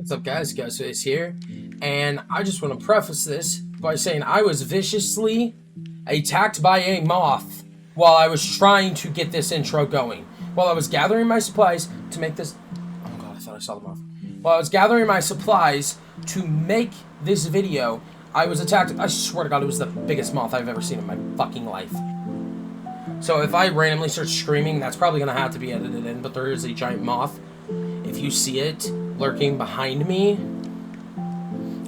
What's up, guys? Ghostface here, and I just want to preface this by saying I was viciously attacked by a moth while I was trying to get this intro going. While I was gathering my supplies to make this... Oh god, I thought I saw the moth. While I was gathering my supplies to make this video, I was attacked. I swear to god, it was the biggest moth I've ever seen in my fucking life. So if I randomly start screaming, that's probably going to have to be edited in, but there is a giant moth. If you see it lurking behind me,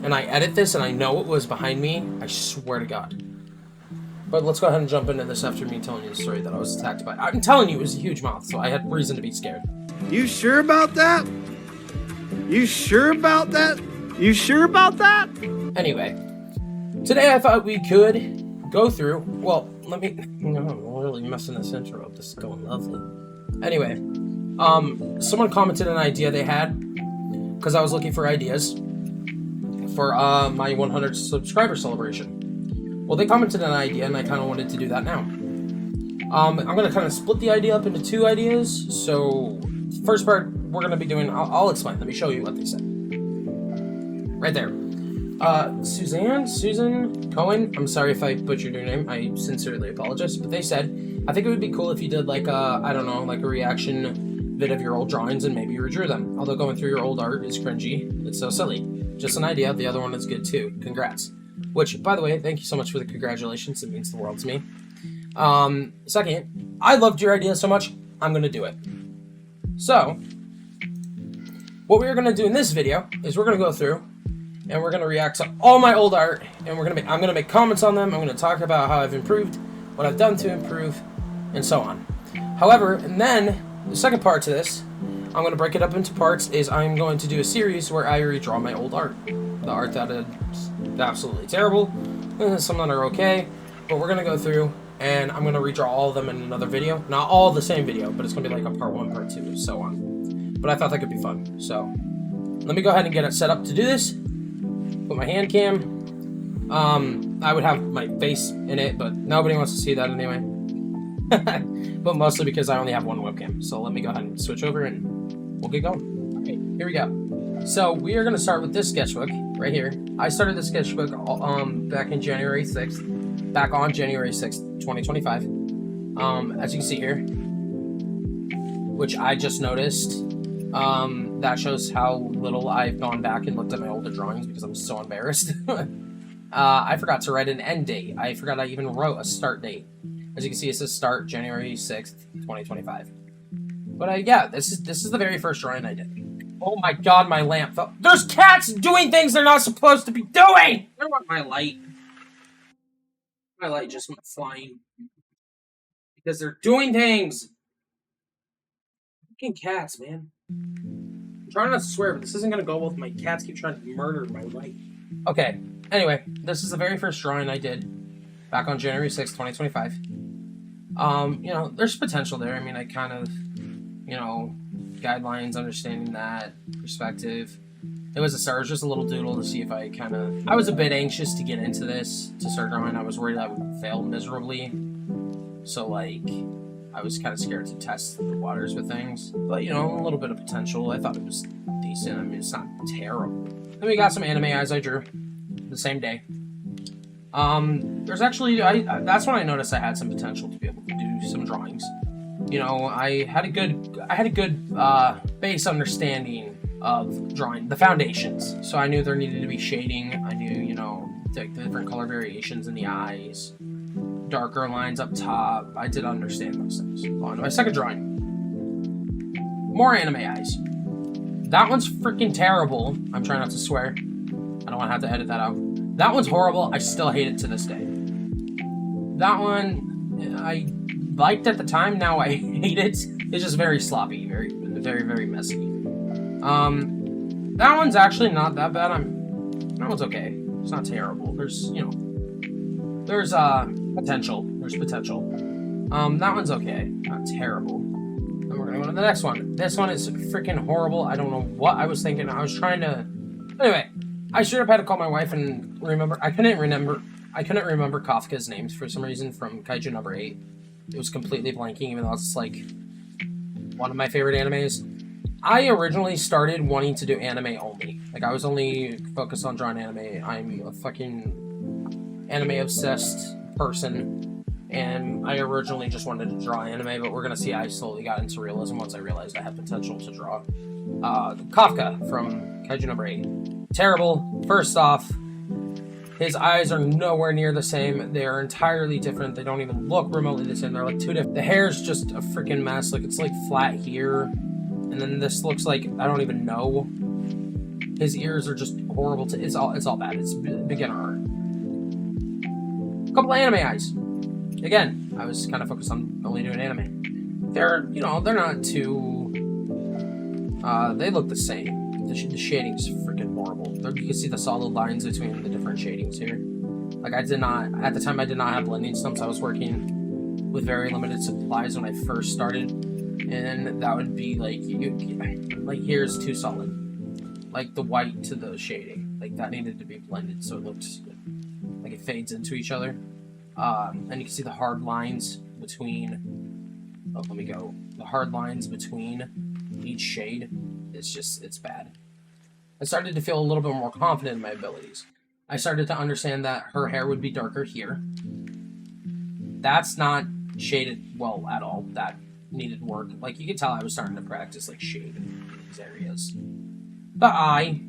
and I edit this and I know it was behind me, I swear to god. But let's go ahead and jump into this after me telling you the story that I was attacked by. I'm telling you, it was a huge moth, so I had reason to be scared. You sure about that? You sure about that? You sure about that? Anyway, today I thought we could go through, well, let me, I'm really messing this intro up, this is going lovely. Anyway, someone commented an idea they had, because I was looking for ideas for my 100 subscriber celebration. Well, they commented an idea, and I kind of wanted to do that now. I'm going to kind of split the idea up into two ideas. So, first part, we're going to be doing... I'll explain. Let me show you what they said. Right there. Susan Cohen. I'm sorry if I butchered your name. I sincerely apologize. But they said, I think it would be cool if you did like a, I don't know, like a reaction vid of your old drawings and maybe you redrew them. Although going through your old art is cringy. It's so silly. Just an idea. The other one is good too. Congrats. Which, by the way, thank you so much for the congratulations. It means the world to me. Second, I loved your idea so much, I'm going to do it. So, what we're going to do in this video is we're going to go through and we're going to react to all my old art, and I'm going to make comments on them. I'm going to talk about how I've improved, what I've done to improve, and so on. However, and then the second part to this, I'm going to break it up into parts, is I'm going to do a series where I redraw my old art. The art that is absolutely terrible, some that are okay, but we're going to go through and I'm going to redraw all of them in another video. Not all the same video, but it's going to be like a part 1, part 2, and so on. But I thought that could be fun, so let me go ahead and get it set up to do this. Put my hand cam. I would have my face in it, but nobody wants to see that anyway. But mostly because I only have one webcam. So let me go ahead and switch over and we'll get going. Okay, here we go. So we are going to start with this sketchbook right here. I started this sketchbook back in January 6th. Back on January 6th, 2025. As you can see here, which I just noticed, that shows how little I've gone back and looked at my older drawings because I'm so embarrassed. I forgot to write an end date. I forgot I even wrote a start date. As you can see, it says start January 6th, 2025. But yeah, this is the very first drawing I did. Oh my god, my lamp fell. There's cats doing things they're not supposed to be doing! I don't want my light. My light just went flying. Because they're doing things! Fucking cats, man. I'm trying not to swear, but this isn't gonna go well if my cats keep trying to murder my light. Okay, anyway, this is the very first drawing I did back on January 6th, 2025. You know, there's potential there. I mean, I kind of, you know, guidelines, understanding that, perspective. It was a start, just a little doodle to see if I kind of... I was a bit anxious to get into this, to start drawing. I was worried I would fail miserably. So, like, I was kind of scared to test the waters with things. But, you know, a little bit of potential. I thought it was decent. I mean, it's not terrible. Then we got some anime eyes I drew the same day. There's actually... that's when I noticed I had some potential to be able to do some drawings. You know, I had a good base understanding of drawing the foundations. So I knew there needed to be shading. I knew, you know, the different color variations in the eyes, darker lines up top. I did understand those things. On to my second drawing. More anime eyes. That one's freaking terrible. I'm trying not to swear. I don't want to have to edit that out. That one's horrible. I still hate it to this day. That one, I liked at the time, now I hate it. It's just very sloppy, very, very messy. That one's actually not that bad. That one's okay. It's not terrible. There's, you know, there's potential. There's potential. That one's okay. Not terrible. Then we're gonna go to the next one. This one is freaking horrible. I don't know what I was thinking. I was trying to... Anyway, I should have had to call my wife and remember... I couldn't remember Kafka's names for some reason from Kaiju number 8. It was completely blanking, even though it's like one of my favorite animes. I originally started wanting to do anime only. Like, I was only focused on drawing anime. I'm a fucking anime-obsessed person, and I originally just wanted to draw anime, but we're gonna see I slowly got into realism once I realized I had potential to draw. Kafka from Kaiju number 8. Terrible. First off, his eyes are nowhere near the same. They are entirely different. They don't even look remotely the same. They're like two different. The hair's just a freaking mess. Like, it's like flat here, and then this looks like I don't even know. His ears are just horrible. It's all bad. It's beginner art. A couple of anime eyes. Again, I was kind of focused on only doing anime. They're not too. They look the same. The shading's freaking horrible. You can see the solid lines between the different shadings here. Like, at the time I did not have blending stumps. I was working with very limited supplies when I first started, and that would be like, like here's too solid. Like the white to the shading, like that needed to be blended so it looks like it fades into each other. And you can see the hard lines between. Oh, let me go. The hard lines between each shade. It's bad. I started to feel a little bit more confident in my abilities. I started to understand that her hair would be darker here. That's not shaded well at all. That needed work. Like, you could tell I was starting to practice like shade in these areas. The eye,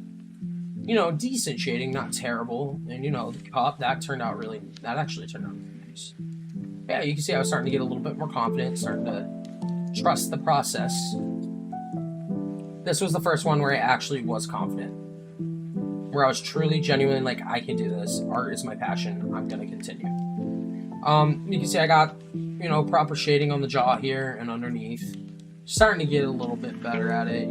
decent shading, not terrible. And the cup, that actually turned out really nice. Yeah, you can see I was starting to get a little bit more confident, starting to trust the process. This was the first one where I actually was confident. Where I was truly, genuinely like, I can do this. Art is my passion. I'm going to continue. You can see I got, proper shading on the jaw here and underneath. Starting to get a little bit better at it,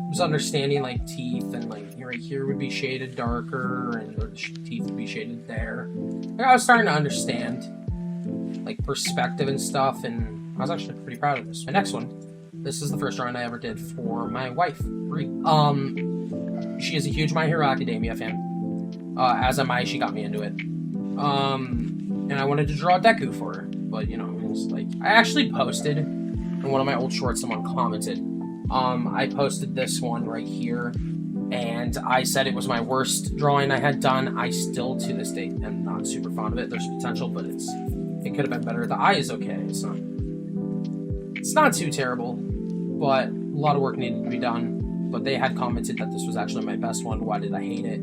was understanding, like, teeth and, like, right here would be shaded darker and the teeth would be shaded there. Like, I was starting to understand, like, perspective and stuff, and I was actually pretty proud of this. My next one. This is the first drawing I ever did for my wife, Brie. She is a huge My Hero Academia fan. As am I, she got me into it. And I wanted to draw Deku for her, but it was like, I actually posted in one of my old shorts, someone commented. I posted this one right here, and I said it was my worst drawing I had done. I still, to this date, am not super fond of it. There's potential, but it could have been better. The eye is okay. It's not too terrible, but a lot of work needed to be done. But they had commented that this was actually my best one. Why did I hate it?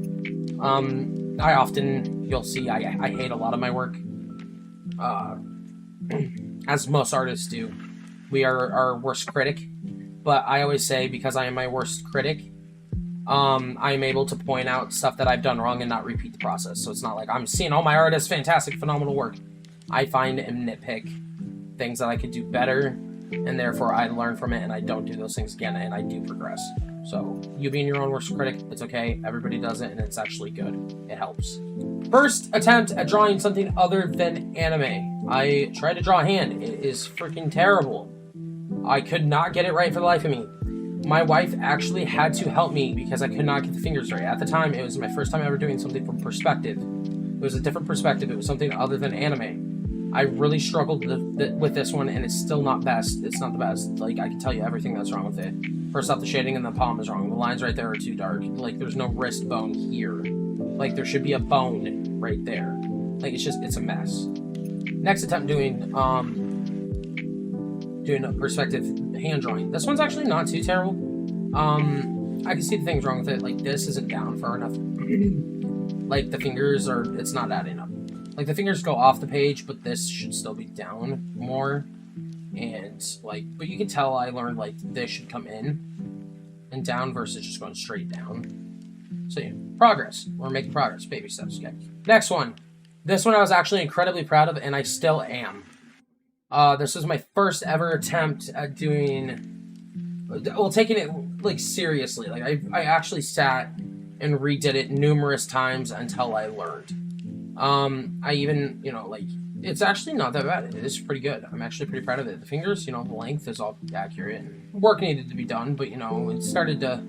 You'll see, I hate a lot of my work. As most artists do. We are our worst critic. But I always say, because I am my worst critic, I am able to point out stuff that I've done wrong and not repeat the process. So it's not like I'm seeing all my art as fantastic, phenomenal work. I find and nitpick things that I could do better, and therefore I learn from it and I don't do those things again, and I do progress. So you being your own worst critic, it's okay. Everybody does it, and it's actually good. It helps. First attempt at drawing something other than anime. I tried to draw a hand. It is freaking terrible. I could not get it right for the life of me. My wife actually had to help me because I could not get the fingers right. At the time, it was my first time ever doing something from perspective. It was a different perspective. It was something other than anime. I really struggled with this one, and it's still not best. It's not the best. Like, I can tell you everything that's wrong with it. First off, the shading in the palm is wrong. The lines right there are too dark. Like, there's no wrist bone here. Like, there should be a bone right there. Like, it's a mess. Next attempt doing a perspective hand drawing. This one's actually not too terrible. I can see the things wrong with it. Like, this isn't down far enough. Like, the fingers it's not adding up. Like, the fingers go off the page, but this should still be down more. And, like, but you can tell I learned, like, this should come in and down versus just going straight down. So, yeah, progress. We're making progress. Baby steps, okay. Next one. This one I was actually incredibly proud of, and I still am. This was my first ever attempt at taking it, like, seriously. Like, I actually sat and redid it numerous times until I learned. I even, like, it's actually not that bad. It is pretty good. I'm actually pretty proud of it. The fingers, the length is all accurate. Work needed to be done, but, it started to...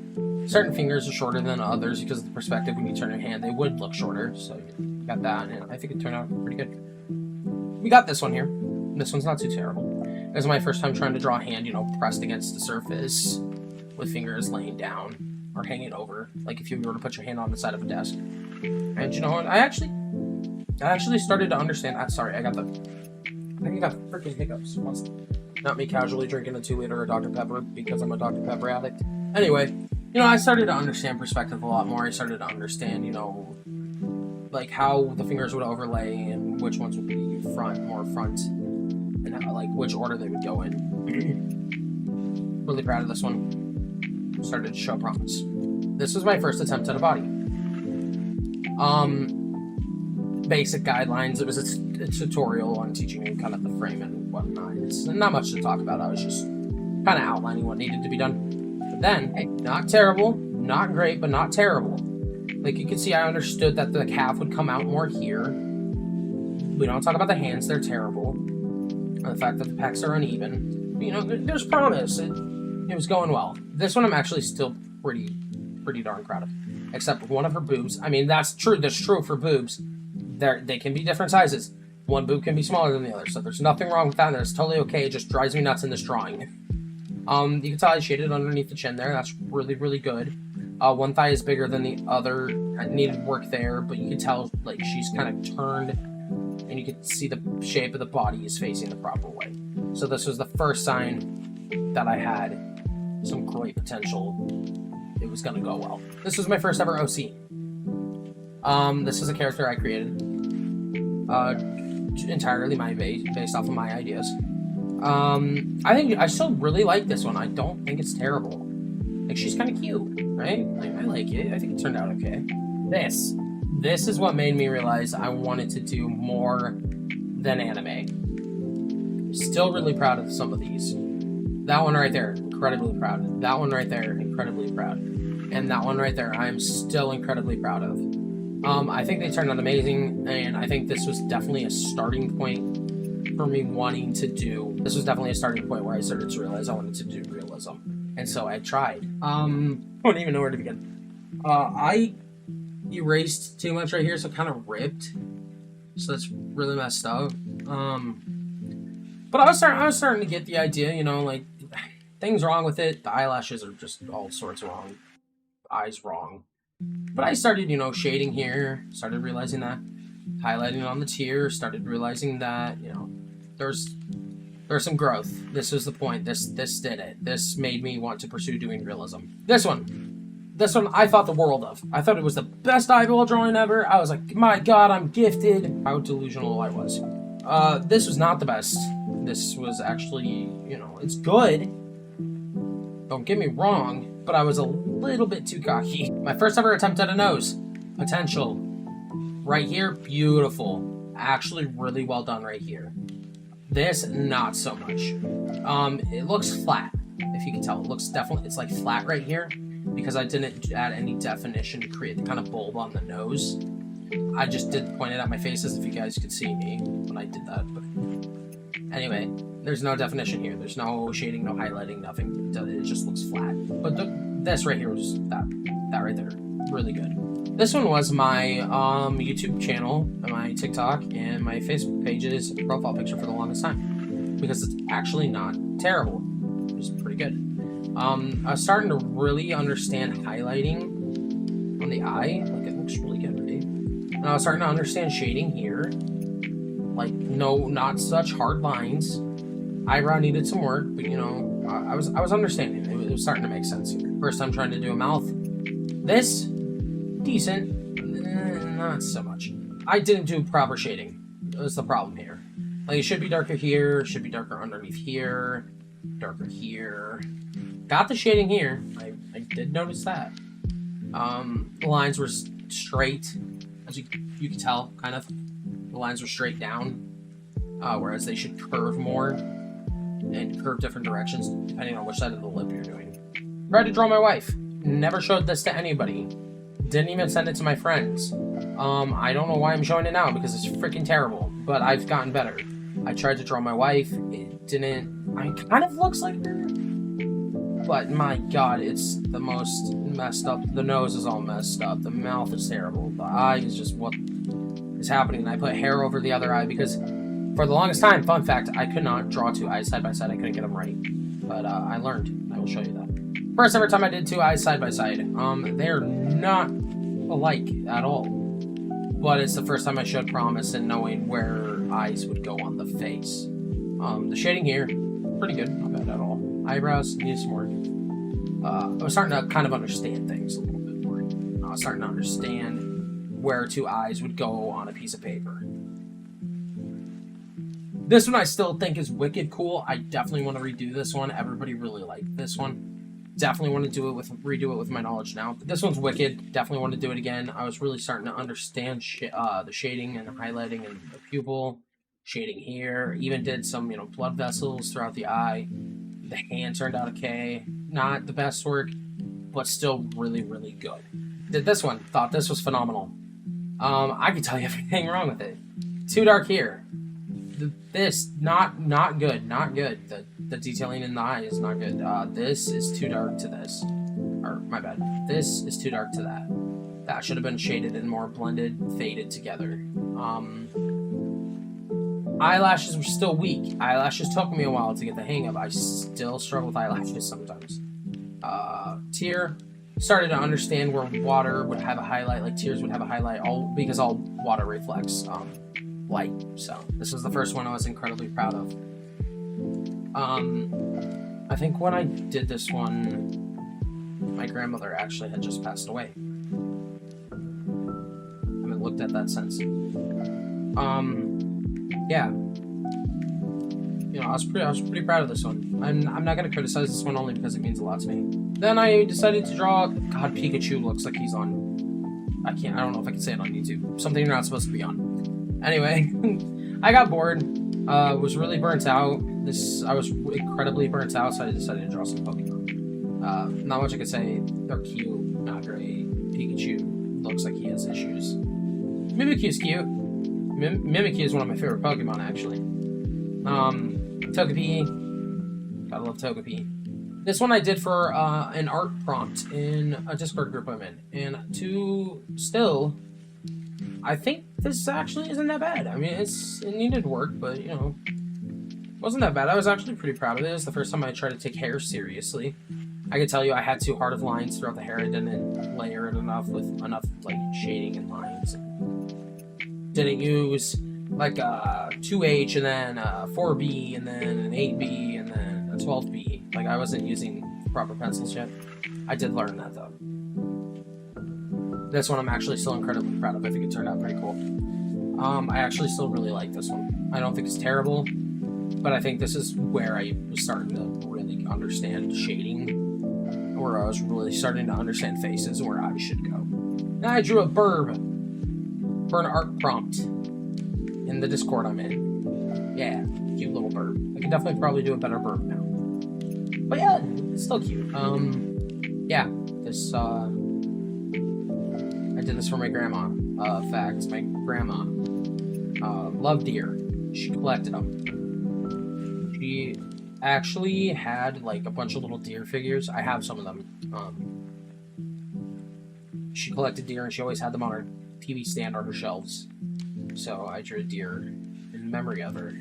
Certain fingers are shorter than others because of the perspective. When you turn your hand, they would look shorter. So, got that, and I think it turned out pretty good. We got this one here. This one's not too terrible. It was my first time trying to draw a hand, pressed against the surface with fingers laying down. or hanging over, like if you were to put your hand on the side of a desk. And you know what? I actually started to understand. I'm sorry, I think I got freaking hiccups. Not me casually drinking a 2-liter of Dr. Pepper because I'm a Dr. Pepper addict. Anyway, you know, I started to understand perspective a lot more. I started to understand, you know, like how the fingers would overlay and which ones would be more front, and how, like which order they would go in. Really proud of this one. Started to show promise. This was my first attempt at a body. Basic guidelines. It was a tutorial on teaching you kind of the frame and whatnot. It's not much to talk about. I was just kind of outlining what needed to be done. But then, hey, not terrible, not great, but not terrible. Like you can see, I understood that the calf would come out more here. We don't talk about the hands; they're terrible. And the fact that the pecs are uneven. You know, there's promise. It was going well. This one I'm actually still pretty darn proud of. Except for one of her boobs. I mean, that's true. That's true for boobs. They can be different sizes. One boob can be smaller than the other, so there's nothing wrong with that. That's totally okay. It just drives me nuts in this drawing. You can tell I shaded underneath the chin there. That's really good. One thigh is bigger than the other. I needed work there, but you can tell like she's kind of turned, and you can see the shape of the body is facing the proper way. So this was the first sign that I had some great potential. It was gonna go well. This was my first ever OC. This is a character I created, entirely based off of my ideas. I still really like this one. I don't think it's terrible. Like, she's kind of cute, right? Like, I like it. I think it turned out okay. This is what made me realize I wanted to do more than anime. Still really proud of some of these. That one right there, incredibly proud. That one right there, incredibly proud. And that one right there, I'm still incredibly proud of. I think they turned out amazing, and I think this was definitely a starting point for me wanting to do. This was definitely a starting point where I started to realize I wanted to do realism. And so I tried. I don't even know where to begin. I erased too much right here, so it kind of ripped. So that's really messed up. But I was starting to get the idea, you know, like, things wrong with it. The eyelashes are just all sorts wrong. Eyes wrong. But I started, you know, shading here. Started realizing that. Highlighting on the tear. Started realizing that, you know, there's some growth. This was the point. This did it. This made me want to pursue doing realism. This one I thought the world of. I thought it was the best eyeball drawing ever. I was like, my god, I'm gifted. How delusional I was. This was not the best. This was actually, you know, it's good. Don't get me wrong, but I was a little bit too cocky. My first ever attempt at a nose. Potential. Right here, beautiful. Actually really well done right here. This, not so much. It looks flat, if you can tell. It looks definitely, it's like flat right here, because I didn't add any definition to create the kind of bulb on the nose. I just did point it at my face as if you guys could see me when I did that. But anyway, there's no definition here. There's no shading, no highlighting, nothing. It just looks flat. But this right here was that right there. Really good. This one was my YouTube channel, and my TikTok, and my Facebook page's profile picture for the longest time. Because it's actually not terrible. It was pretty good. I was starting to really understand highlighting on the eye. Like, it looks really good, right? And I was starting to understand shading here. Like, no, not such hard lines. Eyebrow needed some work, but, you know, I was understanding. It was starting to make sense here. First time trying to do a mouth. This, decent, not so much. I didn't do proper shading. That's the problem here. Like, it should be darker here, should be darker underneath here, darker here. Got the shading here. I did notice that. The lines were straight, as you can tell, kind of. The lines were straight down, whereas they should curve more and curve different directions depending on which side of the lip you're doing. Tried to draw my wife. Never showed this to anybody. Didn't even send it to my friends. I don't know why I'm showing it now, because it's freaking terrible, but I've gotten better. I tried to draw my wife. It didn't. It kind of looks like her, but my god, it's the most messed up. The nose is all messed up. The mouth is terrible. The eye is just what is happening. I put hair over the other eye because for the longest time, fun fact, I could not draw two eyes side by side. I couldn't get them right. But I learned. I will show you that. First ever time I did two eyes side by side. They're not alike at all. But it's the first time I showed promise in knowing where eyes would go on the face. The shading here, pretty good, not bad at all. Eyebrows, need some more. I was starting to kind of understand things a little bit more. I was starting to understand where two eyes would go on a piece of paper. This one I still think is wicked cool. I definitely want to redo this one. Everybody really liked this one. Definitely want to redo it with my knowledge now. This one's wicked. Definitely want to do it again. I was really starting to understand the shading and highlighting and the pupil. Shading here. Even did some, blood vessels throughout the eye. The hand turned out okay. Not the best work, but still really, really good. Did this one. Thought this was phenomenal. I could tell you everything wrong with it. Too dark here. This, not good. Not good. The detailing in the eye is not good. This is too dark to this. Or, my bad. This is too dark to that. That should have been shaded and more blended, faded together. Eyelashes were still weak. Eyelashes took me a while to get the hang of. I still struggle with eyelashes sometimes. Tear. Started to understand where water would have a highlight, like tears would have a highlight, because all water reflects light. So this was the first one I was incredibly proud of. I think when I did this one, my grandmother actually had just passed away. I haven't looked at that since. Yeah. I was pretty proud of this one. I'm not gonna criticize this one only because it means a lot to me. Then I decided to draw. God, Pikachu looks like he's on. I don't know if I can say it on YouTube. Something you're not supposed to be on. Anyway, I got bored. Was really burnt out. I was incredibly burnt out, so I decided to draw some Pokemon. Not much I could say. They're cute, not great. Pikachu looks like he has issues. Mimikyu's cute. Mimikyu is one of my favorite Pokemon, actually. Togepi. Gotta love Togepi. This one I did for an art prompt in a Discord group I'm in. And I think this actually isn't that bad. I mean, it needed work, but, wasn't that bad. I was actually pretty proud of it. It was the first time I tried to take hair seriously. I could tell you I had too hard of lines throughout the hair. I didn't layer it enough with enough, shading and lines. Didn't use, a 2H and then a 4B and then an 8B and then a 12B. I wasn't using proper pencils yet. I did learn that, though. This one I'm actually still incredibly proud of. I think it turned out pretty cool. I actually still really like this one. I don't think it's terrible, but I think this is where I was starting to really understand shading, where I was really starting to understand faces and where eyes should go. Now I drew a burb for an art prompt in the Discord I'm in. Yeah, cute little burb. I could definitely probably do a better burb now. But yeah, it's still cute. Yeah, this, I did this for my grandma. Facts, my grandma loved deer. She collected them. She actually had, a bunch of little deer figures. I have some of them. She collected deer, and she always had them on her TV stand on her shelves. So I drew a deer in memory of her.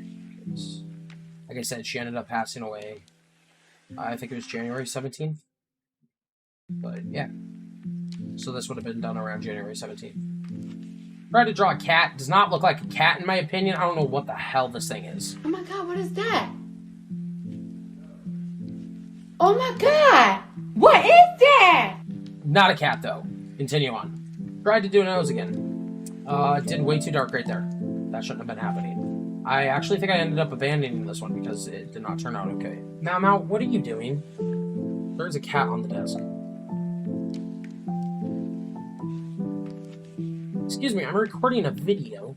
Like I said, she ended up passing away. I think it was January 17th. But yeah. So this would have been done around January 17th. Tried to draw a cat. Does not look like a cat in my opinion. I don't know what the hell this thing is. Oh my god, what is that? Oh my god! What is that? Not a cat though. Continue on. Tried to do a nose again. Did way too dark right there. That shouldn't have been happening. I actually think I ended up abandoning this one because it did not turn out okay. Now, what are you doing? There's a cat on the desk. Excuse me, I'm recording a video.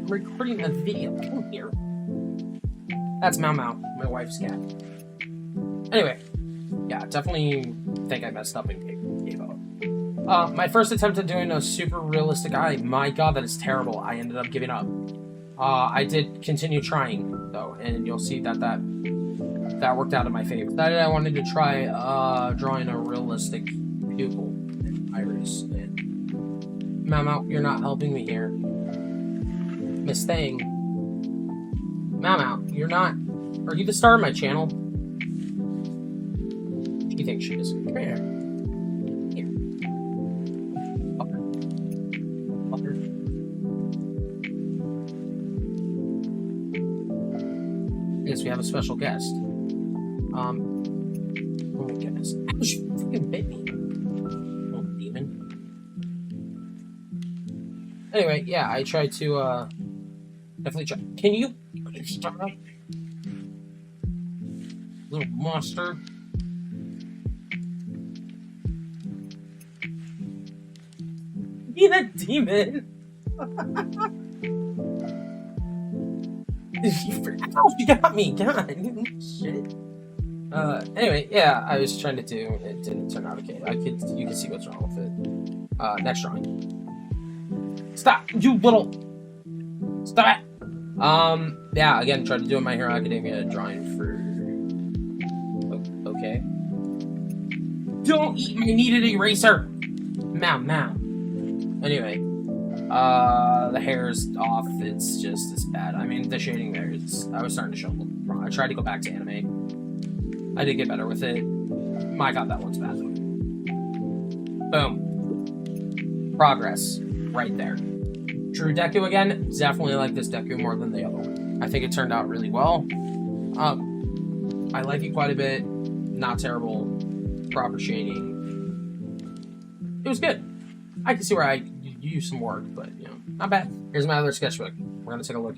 Come here. That's Mau Mau, my wife's cat. Anyway, yeah, definitely think I messed up and gave up. My first attempt at doing a super realistic eye, my god, that is terrible. I ended up giving up. I did continue trying, though, and you'll see that worked out in my favor. Decided I wanted to try drawing a realistic pupil and iris. And Mau Mau, you're not helping me here. Miss Thang. Mau Mau, you're not... Are you the star of my channel? you think she is? Come here. Here. Fucker. Fucker. I guess we have a special guest. Oh my goodness. Ouch, you freaking bit me. Little demon. Anyway, yeah, I tried to, definitely try. Can you stop? Little monster. Be that demon. You got me. God, shit. Anyway, yeah, I was trying to do. It didn't turn out okay. You can see what's wrong with it. Next drawing. Stop, you little. Stop it. Yeah, again, tried to do a My Hero Academia drawing for. Okay. Don't eat my needed eraser. Meow. Anyway, the hair's off. It's just as bad. I mean, the shading there is. I was starting to show a little wrong. I tried to go back to anime. I did get better with it. My God, that one's bad though. Boom. Progress. Right there. Drew Deku again. Definitely like this Deku more than the other one. I think it turned out really well. I like it quite a bit. Not terrible. Proper shading. It was good. I can see where I use some work, but you know, not bad. Here's my other sketchbook. We're gonna take a look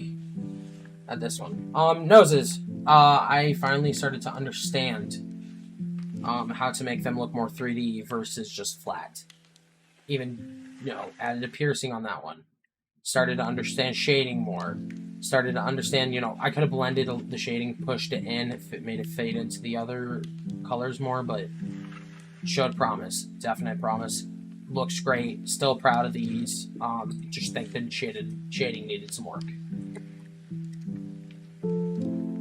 at this one. Noses. I finally started to understand how to make them look more 3D versus just flat. Even, you know, added a piercing on that one. Started to understand shading more. Started to understand, you know, I could have blended the shading, pushed it in if it made it fade into the other colors more, but showed promise. Definite promise. Looks great. Still proud of these. Just think the shading needed some work.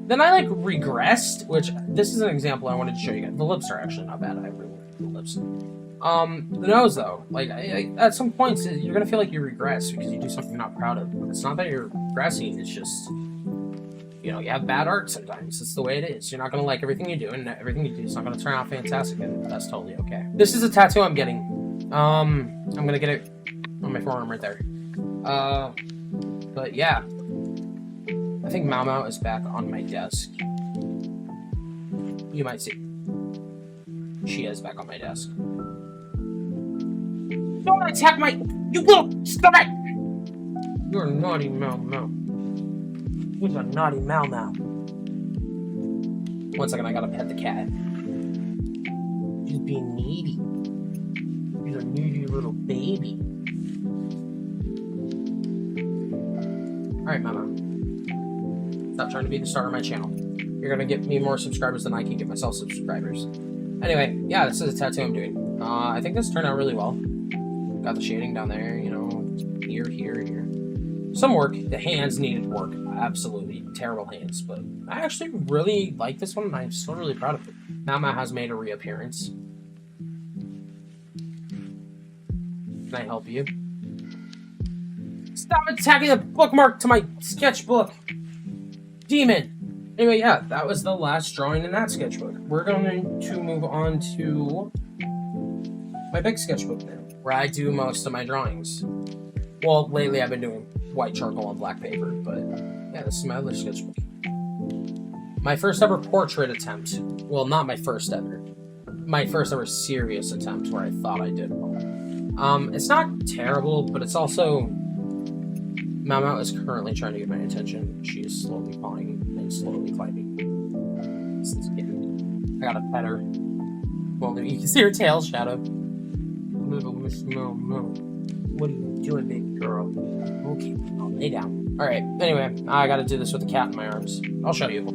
Then I like regressed, which this is an example I wanted to show you guys. The lips are actually not bad. I really like the lips. The nose though, like at some points you're gonna feel like you regress because you do something you're not proud of. It's not that you're regressing. It's just, you know, you have bad art sometimes. It's the way it is. You're not gonna like everything you do, and everything you do is not gonna turn out fantastic, and that's totally okay. This is a tattoo I'm getting. I'm gonna get it on my forearm right there. But yeah. I think Mau Mau is back on my desk. You might see. She is back on my desk. Don't attack my... You little... Stop it! You're a naughty Mau Mau. You're a naughty Mau Mau. 1 second, I gotta pet the cat. She's being needy. She's a needy little baby. Alright, Mau Mau. Stop trying to be the star of my channel. You're gonna get me more subscribers than I can get myself subscribers. Anyway, yeah, this is a tattoo I'm doing. I think this turned out really well. Got the shading down there, you know, here. Some work. The hands needed work. Absolutely terrible hands, but I actually really like this one, and I'm still really proud of it. Mau Mau has made a reappearance. Can I help you? Stop attacking the bookmark to my sketchbook! Demon! Anyway, yeah, that was the last drawing in that sketchbook. We're going to move on to my big sketchbook now, where I do most of my drawings. Well, lately I've been doing white charcoal on black paper, but yeah, this is my other sketchbook. My first ever portrait attempt. Well, not my first ever. My first ever serious attempt where I thought I did well. It's not terrible, but it's also... Mau Mau is currently trying to get my attention. She is slowly pawing and slowly climbing. I gotta pet her. Well, you can see her tail shadow. Little Miss Mau Mau. What are you doing, big girl? Okay, I'll lay down. Alright, anyway, I gotta do this with the cat in my arms. I'll show you.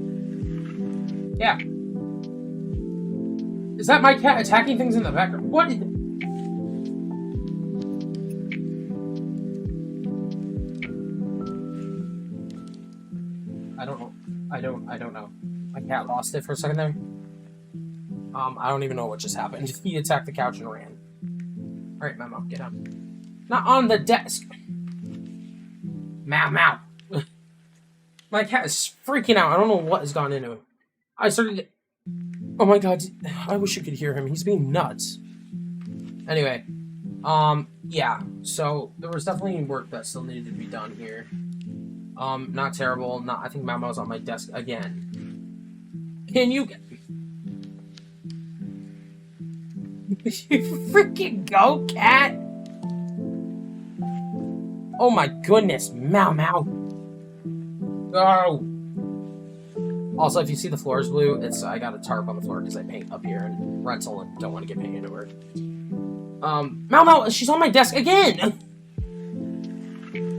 Yeah. Is that my cat attacking things in the background? What is... I don't know. My cat lost it for a second there. I don't even know what just happened. He attacked the couch and ran. Alright, Mau Mau, get up. Not on the desk! Mau Mau! My cat is freaking out. I don't know what has gone into him. I started... Oh my god, I wish you could hear him. He's being nuts. Anyway, yeah. So there was definitely work that still needed to be done here. Not terrible. I think Mama's on my desk again. Can you you freaking go, cat? Oh my goodness, Mau. Go. Also, if you see the floor is blue, I got a tarp on the floor because I paint up here and rental and don't want to get paint into her. Mau, she's on my desk again!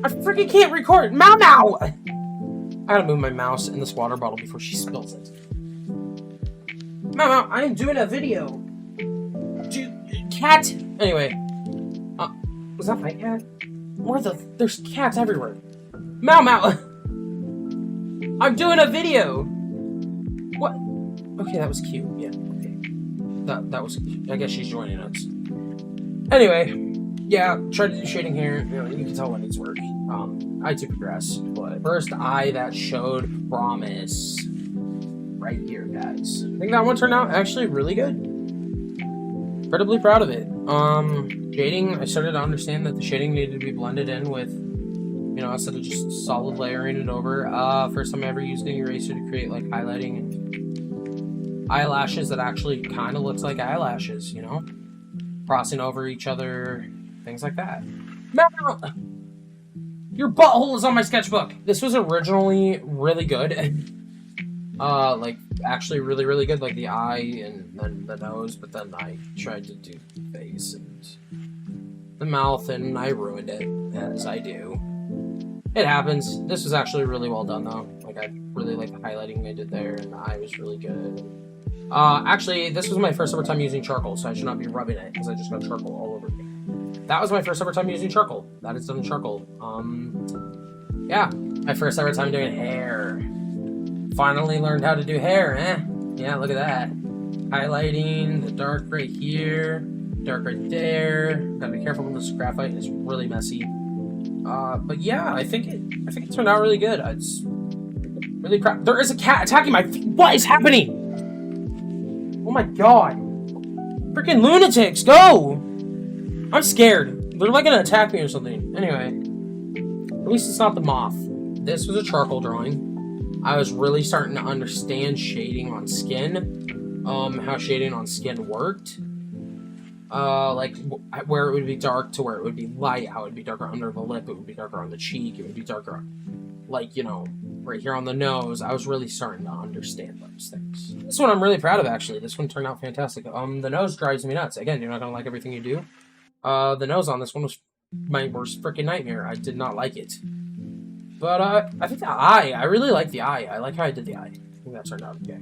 I freaking can't record! Mau! I gotta move my mouse in this water bottle before she spills it. Mau, I am doing a video! Cat! Anyway. Was that my cat? There's cats everywhere. Mau! I'm doing a video! What? Okay, that was cute. Yeah, okay. That was cute. I guess she's joining us. Anyway, yeah, tried to do shading here. You can tell when it's work. I do progress, but first eye that showed promise. Right here, guys. I think that one turned out actually really good. Incredibly proud of it. Shading, I started to understand that the shading needed to be blended in with, instead of just solid layering it over. First time I ever used an eraser to create like highlighting and eyelashes that actually kind of looks like eyelashes, crossing over each other, things like that. Mau! Your butthole is on my sketchbook. This was originally really good. Like actually really, really good, like the eye and then the nose, but then I tried to do the face and the mouth and I ruined it, as I do. It happens. This was actually really well done though. Like I really like the highlighting I did there and the eye was really good. Actually, this was my first ever time using charcoal, so I should not be rubbing it because I just got charcoal all over me. That was my first ever time using charcoal. That is done in charcoal. Yeah, my first ever time doing hair. Finally learned how to do hair, Yeah, look at that. Highlighting, the dark right here, dark right there. Gotta be careful with this graphite, it's really messy. But yeah, I think it turned out really good. It's really proud. There is a cat attacking my feet. What is happening? Oh my god. Freaking lunatics, go! I'm scared. They're like gonna attack me or something. Anyway, at least it's not the moth. This was a charcoal drawing. I was really starting to understand shading on skin, how shading on skin worked. Like where it would be dark to where it would be light, how it would be darker under the lip, it would be darker on the cheek, it would be darker, like, right here on the nose. I was really starting to understand those things. This one I'm really proud of, actually. This one turned out fantastic. The nose drives me nuts. Again, you're not gonna like everything you do. The nose on this one was my worst freaking nightmare. I did not like it. But, I think the eye, I really like the eye. I like how I did the eye. I think that turned out okay.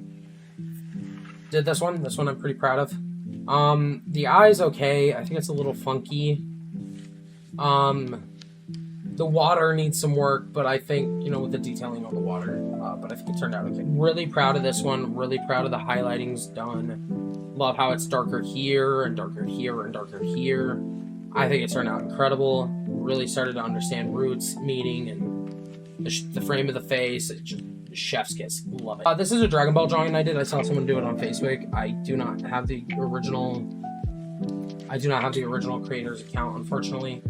Did this one I'm pretty proud of. The eye's okay. I think it's a little funky. The water needs some work, but I think, with the detailing on the water, but I think it turned out okay. Really proud of this one. Really proud of the highlighting's done. Love how it's darker here and darker here and darker here. I think it turned out incredible. Really started to understand roots, meaning, and the frame of the face. Just chef's kiss. Love it. This is a Dragon Ball drawing I did. I saw someone do it on Facebook. I do not have the original creator's account, unfortunately.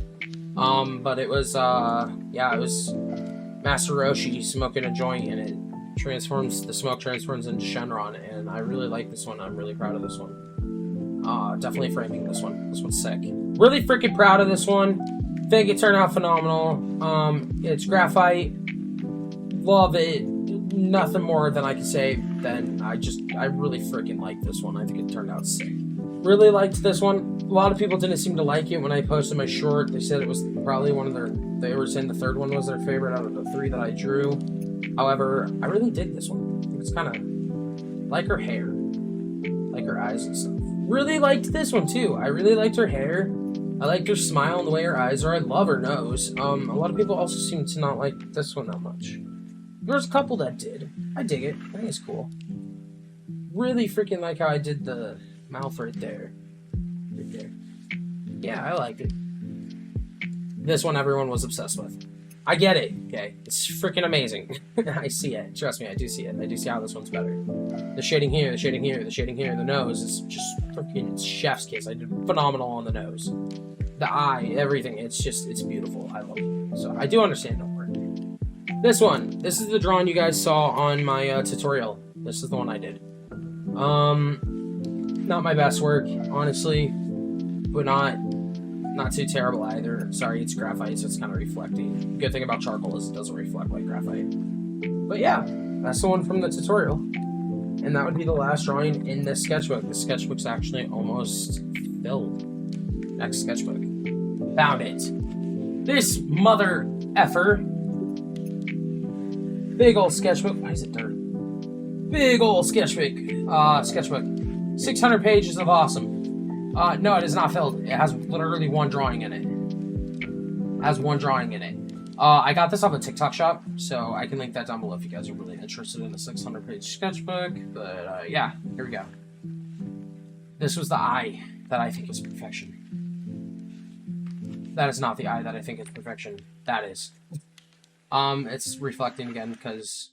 But it was, it was Master Roshi smoking a joint, and the smoke transforms into Shenron, and I really like this one. I'm really proud of this one. Definitely framing this one. This one's sick. Really freaking proud of this one. Think it turned out phenomenal. It's graphite. Love it. Nothing more than I can say than I really freaking like this one. I think it turned out sick. Really liked this one. A lot of people didn't seem to like it when I posted my short. They said it was probably they were saying the third one was their favorite out of the 3 that I drew. However, I really dig this one. It's kind of like her hair, like her eyes and stuff. Really liked this one too. I really liked her hair. I liked her smile and the way her eyes are. I love her nose. A lot of people also seem to not like this one that much. There's a couple that did. I dig it. I think it's cool. Really freaking like how I did the mouth right there. Yeah, I liked it. This one everyone was obsessed with. I get it, okay? It's freaking amazing. I see it. Trust me, I do see it. I do see how this one's better. The shading here, the shading here, the shading here, the nose is just freaking, it's chef's kiss. I did phenomenal on the nose. The eye, everything, it's beautiful. I love it. So I do understand, don't worry. This one, this is the drawing you guys saw on my tutorial. This is the one I did. Not my best work, honestly, but not too terrible either. Sorry, it's graphite, so it's kind of reflecting. Good thing about charcoal is it doesn't reflect like graphite. But yeah, that's the one from the tutorial. And that would be the last drawing in this sketchbook. The sketchbook's actually almost filled. Next sketchbook. Found it. This mother effer. Big old sketchbook. Why is it dirt? Big old sketchbook. 600 pages of awesome. No, it is not filled. It has literally one drawing in it. I got this off a TikTok shop, so I can link that down below if you guys are really interested in the 600-page sketchbook. But yeah, here we go. This was the eye that I think is perfection. That is not the eye that I think is perfection. That is. It's reflecting again because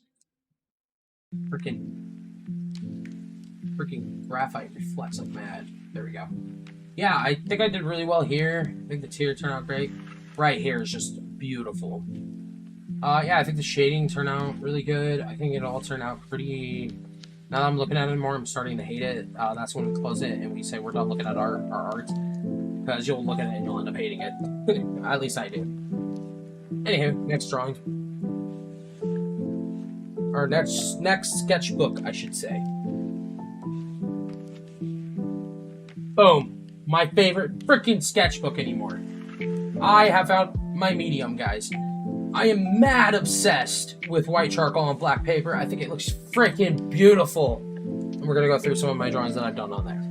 freaking graphite reflects like mad. There we go. Yeah, I think I did really well here. I think the tear turned out great. Right here is just beautiful. Yeah, I think the shading turned out really good. I think it all turned out pretty... Now that I'm looking at it more, I'm starting to hate it. That's when we close it and we say we're done looking at our art. Because you'll look at it and you'll end up hating it. At least I do. Anywho, next drawing. Or next sketchbook, I should say. Boom. My favorite freaking sketchbook anymore. I have found my medium, guys. I am mad obsessed with white charcoal on black paper. I think it looks freaking beautiful. And we're going to go through some of my drawings that I've done on there.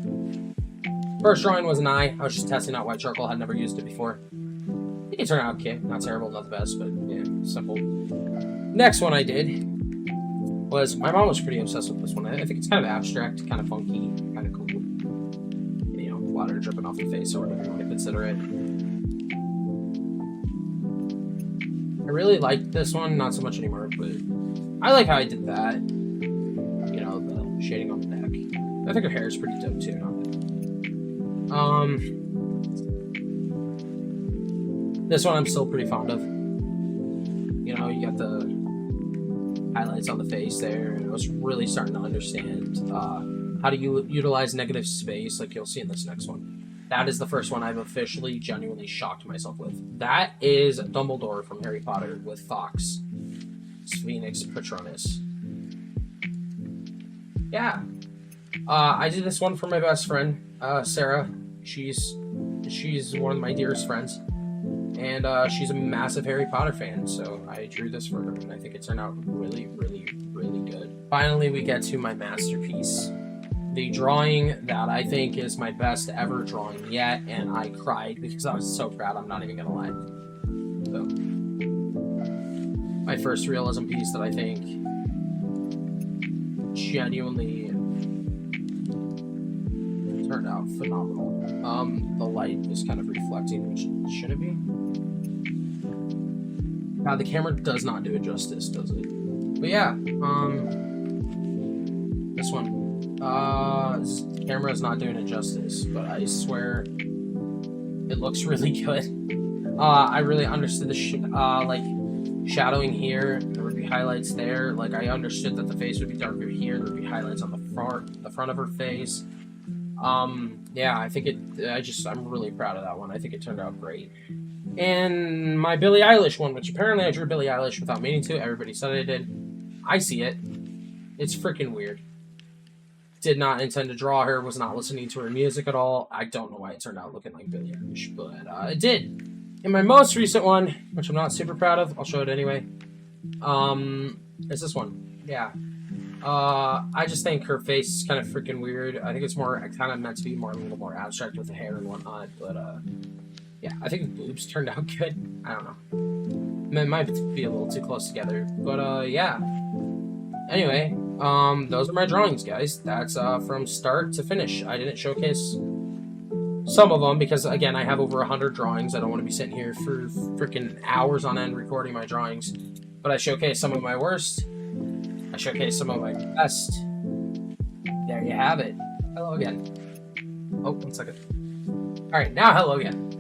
First drawing was an eye. I was just testing out white charcoal. I had never used it before. I think it turned out okay. Not terrible, not the best, but yeah, simple. Next one I did was... My mom was pretty obsessed with this one. I think it's kind of abstract, kind of funky, kind of cool. You know, water dripping off the face or whatever you want to consider it. I really liked this one, not so much anymore, but I like how I did that. You know, the shading on the neck. I think her hair is pretty dope too, not bad. This one I'm still pretty fond of. You know, you got the highlights on the face there, and I was really starting to understand how to utilize negative space, like you'll see in this next one. That is the first one I've officially, genuinely shocked myself with. That is Dumbledore from Harry Potter with Fox. Phoenix Patronus. Yeah. I did this one for my best friend, Sarah. She's one of my dearest friends. And she's a massive Harry Potter fan, so I drew this for her, and I think it turned out really, really, really good. Finally, we get to my masterpiece. The drawing that I think is my best ever drawing yet, and I cried because I was so proud, I'm not even gonna lie. So, my first realism piece that I think genuinely turned out phenomenal. The light is kind of reflecting, which should it be? God, the camera does not do it justice, does it? But yeah, this one. This camera is not doing it justice, but I swear it looks really good. I really understood the like shadowing here. There would be highlights there. Like I understood that the face would be darker here. There would be highlights on the front of her face. Yeah, I think I'm really proud of that one. I think it turned out great. And my Billie Eilish one, which apparently I drew Billie Eilish without meaning to. Everybody said I did. I see it. It's freaking weird. Did not intend to draw her, was not listening to her music at all. I don't know why it turned out looking like Billie Eilish, but it did. In my most recent one, which I'm not super proud of, I'll show it anyway. It's this one. Yeah. I just think her face is kind of freaking weird. I think it's more kind of meant to be a little more abstract with the hair and whatnot, but yeah, I think the boobs turned out good. I don't know. It might be a little too close together, but yeah. Anyway, those are my drawings, guys. That's from start to finish. I didn't showcase some of them, because again, I have over 100 drawings. I don't want to be sitting here for freaking hours on end recording my drawings. But I showcase some of my worst. I showcase some of my best. There you have it. Hello again. Oh, 1 second. Alright, now hello again.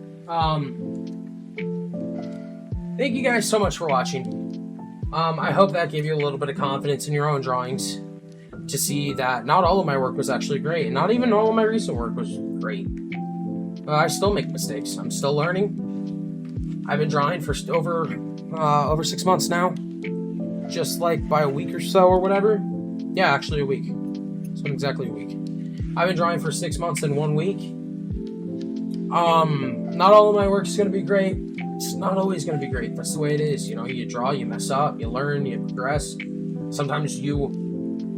Thank you guys so much for watching. I hope that gave you a little bit of confidence in your own drawings to see that not all of my work was actually great, and not even all of my recent work was great. I still make mistakes. I'm still learning. I've been drawing for over 6 months now, just like by a week or so or whatever. Yeah, actually a week. It's been exactly a week. I've been drawing for 6 months in 1 week. Not all of my work is going to be great. It's not always going to be great. That's the way it is. You know, you draw, you mess up, you learn, you progress. Sometimes you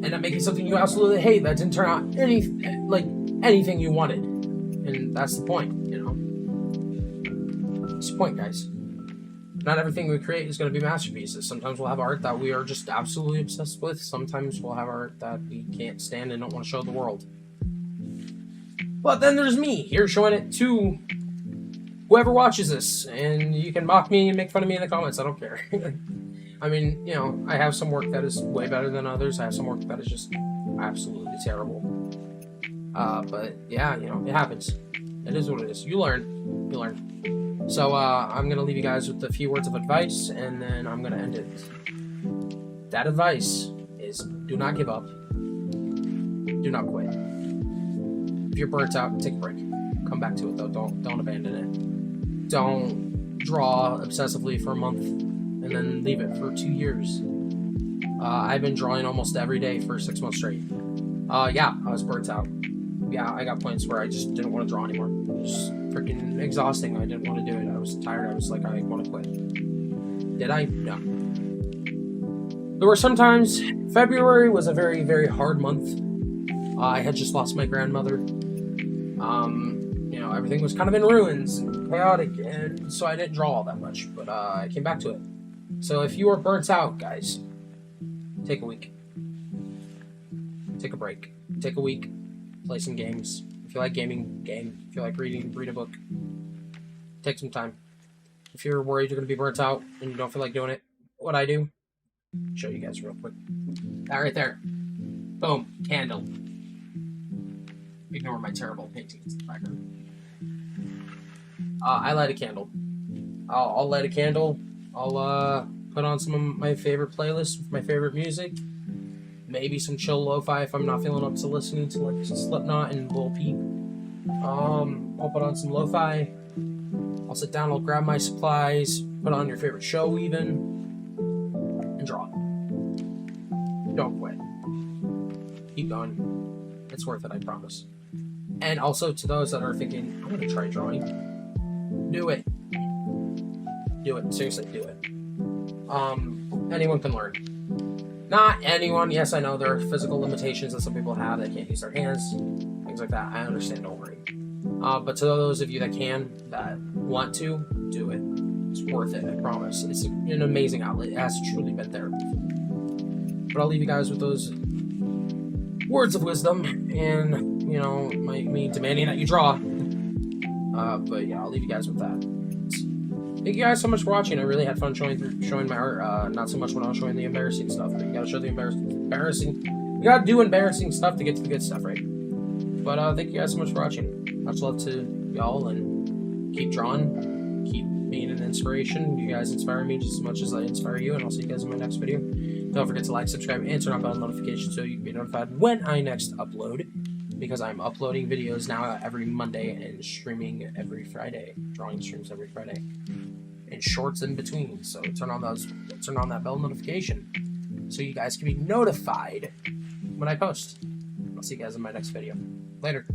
end up making something you absolutely hate that didn't turn out anything you wanted. And that's the point, you know. That's the point, guys. Not everything we create is going to be masterpieces. Sometimes we'll have art that we are just absolutely obsessed with. Sometimes we'll have art that we can't stand and don't want to show the world. But then there's me here showing it to whoever watches this. And you can mock me and make fun of me in the comments. I don't care. I mean, you know, I have some work that is way better than others. I have some work that is just absolutely terrible. But yeah, you know, it happens. It is what it is. You learn. You learn. So I'm going to leave you guys with a few words of advice, and then I'm going to end it. That advice is do not give up. Do not quit. If you're burnt out, take a break. Come back to it, though. Don't abandon it. Don't draw obsessively for a month and then leave it for 2 years. I've been drawing almost every day for 6 months straight. Yeah, I was burnt out. Yeah, I got points where I just didn't want to draw anymore. It was freaking exhausting. I didn't want to do it. I was tired. I was like, I want to quit. Did I? No. There were some times. February was a very, very hard month. I had just lost my grandmother. You know, everything was kind of in ruins and chaotic, and so I didn't draw all that much. But I came back to it. So if you are burnt out, guys, take a week. Take a break. Take a week. Play some games. If you like gaming, game. If you like reading, read a book. Take some time. If you're worried you're going to be burnt out and you don't feel like doing it, what I do, show you guys real quick. That right there. Boom. Candle. Ignore my terrible paintings in the background. I light a candle. I'll light a candle. I'll put on some of my favorite playlists with my favorite music. Maybe some chill lo-fi if I'm not feeling up to listening to like Slipknot and Lil Peep. I'll put on some lo-fi. I'll sit down, I'll grab my supplies, put on your favorite show even, and draw. Don't quit. Keep going. It's worth it, I promise. And also to those that are thinking, I'm gonna try drawing. Do it. Do it. Seriously, do it. Anyone can learn. Not anyone. Yes, I know there are physical limitations that some people have. They can't use their hands, things like that. I understand. Don't worry. But to those of you that can, that want to, do it. It's worth it. I promise. It's an amazing outlet. It has truly been therapy. But I'll leave you guys with those words of wisdom, and you know, me demanding that you draw. But yeah, I'll leave you guys with that. Thank you guys so much for watching. I really had fun showing my art. Not so much when I was showing the embarrassing stuff, but you gotta show the embarrassing. You gotta do embarrassing stuff to get to the good stuff, right? But thank you guys so much for watching. Much love to y'all, and keep drawing, keep being an inspiration. You guys inspire me just as much as I inspire you, and I'll see you guys in my next video. Don't forget to like, subscribe, and turn on bell notifications so you can be notified when I next upload, because I'm uploading videos now every Monday and streaming every Friday, drawing streams every Friday, and shorts in between. So turn on that bell notification so you guys can be notified when I post. I'll see you guys in my next video. Later.